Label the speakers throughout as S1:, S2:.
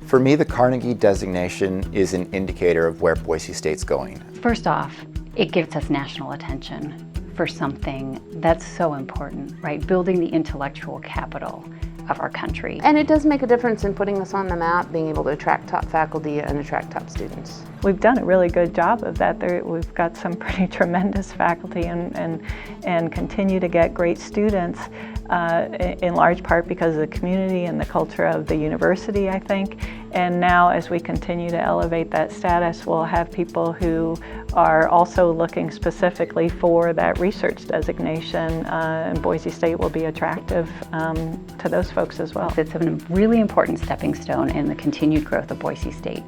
S1: For me, the Carnegie designation is an indicator of where Boise State's going.
S2: First off, it gives us national attention for something that's so important, right? Building the intellectual capital of our country.
S3: And it does make a difference in putting us on the map, being able to attract top faculty and attract top students.
S4: We've done a really good job of that. We've got some pretty tremendous faculty and continue to get great students, in large part because of the community and the culture of the university, I think. And now as we continue to elevate that status, we'll have people who are also looking specifically for that research designation, and Boise State will be attractive to those folks as well.
S2: It's a really important stepping stone in the continued growth of Boise State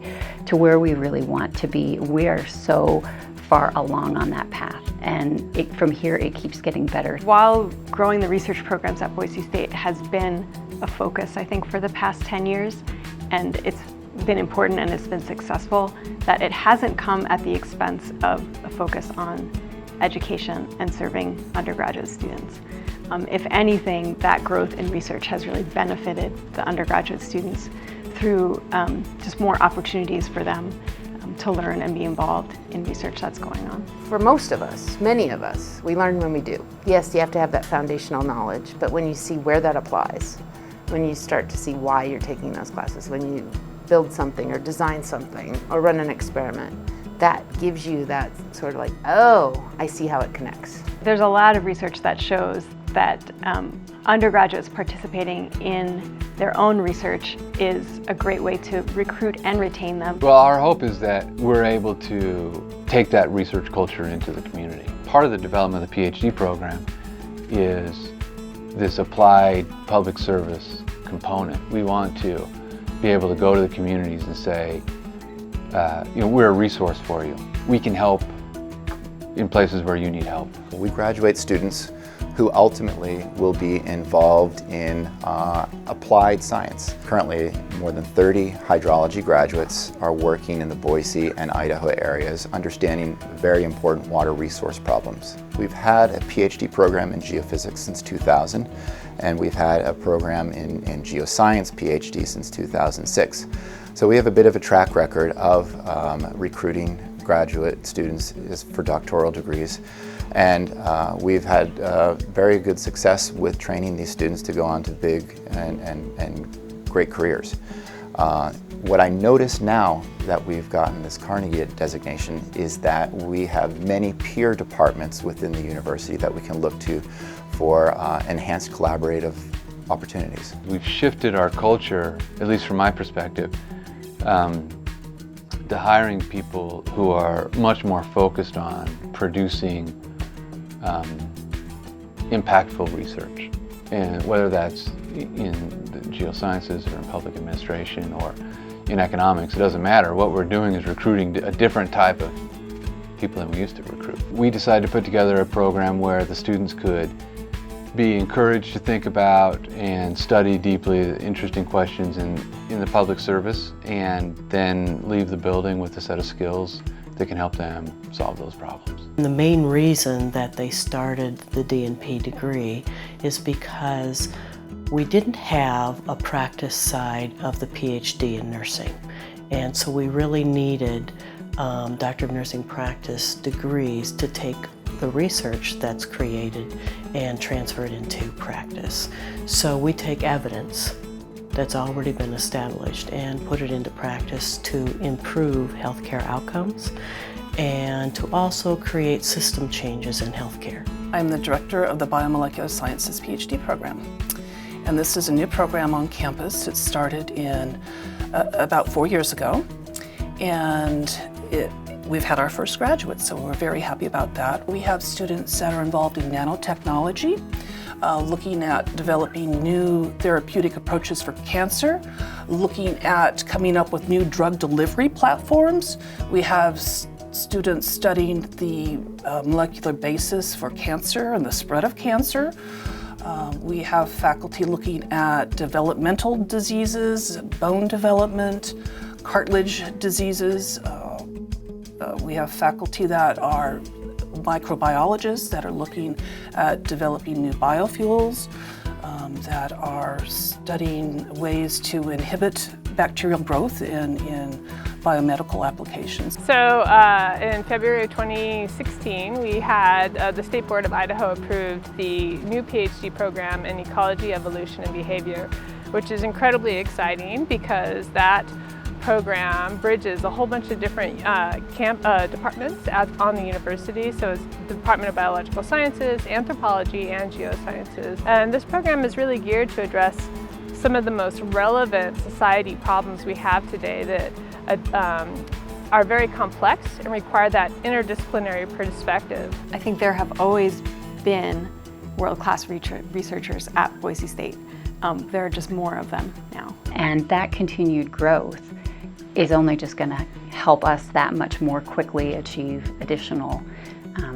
S2: to where we really want to be. We are so far along on that path, and from here it keeps getting better.
S5: While growing the research programs at Boise State has been a focus, I think, for the past 10 years, and it's been important and it's been successful, that it hasn't come at the expense of a focus on education and serving undergraduate students. If anything, that growth in research has really benefited the undergraduate students through just more opportunities for them to learn and be involved in research that's going on.
S3: For most of us, many of us, we learn when we do. Yes, you have to have that foundational knowledge, but when you see where that applies, when you start to see why you're taking those classes, when you build something or design something or run an experiment, that gives you that sort of like, oh, I see how it connects.
S5: There's a lot of research that shows that undergraduates participating in their own research is a great way to recruit and retain them.
S6: Well, our hope is that we're able to take that research culture into the community. Part of the development of the PhD program is this applied public service component. We want to be able to go to the communities and say, we're a resource for you. We can help in places where you need help.
S1: We graduate students who ultimately will be involved in applied science. Currently, more than 30 hydrology graduates are working in the Boise and Idaho areas, understanding very important water resource problems. We've had a PhD program in geophysics since 2000, and we've had a program in geoscience PhD since 2006. So we have a bit of a track record of recruiting graduate students for doctoral degrees. And we've had very good success with training these students to go on to big and great careers. What I notice now that we've gotten this Carnegie designation is that we have many peer departments within the university that we can look to for enhanced collaborative opportunities.
S6: We've shifted our culture, at least from my perspective, to hiring people who are much more focused on producing impactful research, and whether that's in the geosciences or in public administration or in economics, it doesn't matter. What we're doing is recruiting a different type of people than we used to recruit. We decided to put together a program where the students could be encouraged to think about and study deeply interesting questions in the public service, and then leave the building with a set of skills that can help them solve those problems.
S7: The main reason that they started the D&P degree is because we didn't have a practice side of the PhD in nursing, and so we really needed Doctor of Nursing Practice degrees to take the research that's created and transfer it into practice. So we take evidence that's already been established and put it into practice to improve healthcare outcomes and to also create system changes in healthcare.
S8: I'm the director of the Biomolecular Sciences PhD program. And this is a new program on campus. It started in about 4 years ago. And we've had our first graduates, so we're very happy about that. We have students that are involved in nanotechnology, looking at developing new therapeutic approaches for cancer, looking at coming up with new drug delivery platforms. We have students studying the molecular basis for cancer and the spread of cancer. We have faculty looking at developmental diseases, bone development, cartilage diseases. We have faculty that are microbiologists that are looking at developing new biofuels. that are studying ways to inhibit bacterial growth in biomedical applications.
S9: So in February of 2016, we had the State Board of Idaho approved the new PhD program in Ecology, Evolution, and Behavior, which is incredibly exciting because that program bridges a whole bunch of different departments on the university. So it's the Department of Biological Sciences, Anthropology, and Geosciences. And this program is really geared to address some of the most relevant society problems we have today that are very complex and require that interdisciplinary perspective.
S5: I think there have always been world-class researchers at Boise State. There are just more of them now.
S2: And that continued growth is only just going to help us that much more quickly achieve additional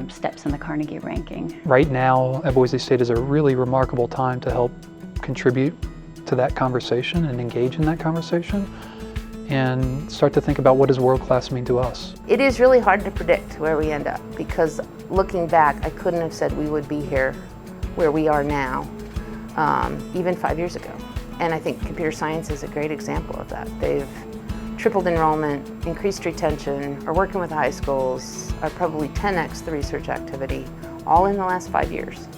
S2: steps in the Carnegie ranking.
S10: Right now at Boise State is a really remarkable time to help contribute to that conversation and engage in that conversation and start to think about what does world class mean to us.
S3: It is really hard to predict where we end up because looking back, I couldn't have said we would be here where we are now, even 5 years ago. And I think computer science is a great example of that. They've tripled enrollment, increased retention, are working with high schools, are probably 10x the research activity, all in the last 5 years.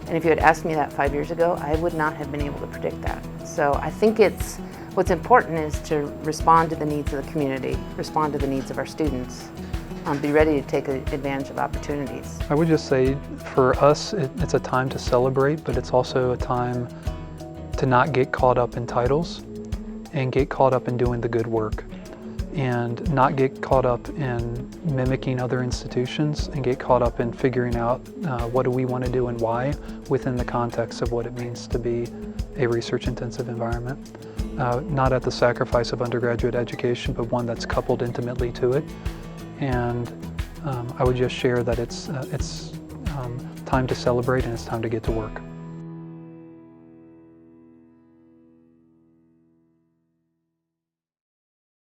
S3: And if you had asked me that 5 years ago, I would not have been able to predict that. So I think what's important is to respond to the needs of the community, respond to the needs of our students, be ready to take advantage of opportunities.
S10: I would just say for us, it's a time to celebrate, but it's also a time to not get caught up in titles and get caught up in doing the good work and not get caught up in mimicking other institutions and get caught up in figuring out what do we want to do and why within the context of what it means to be a research-intensive environment. Not at the sacrifice of undergraduate education, but one that's coupled intimately to it. And I would just share that it's time to celebrate and it's time to get to work.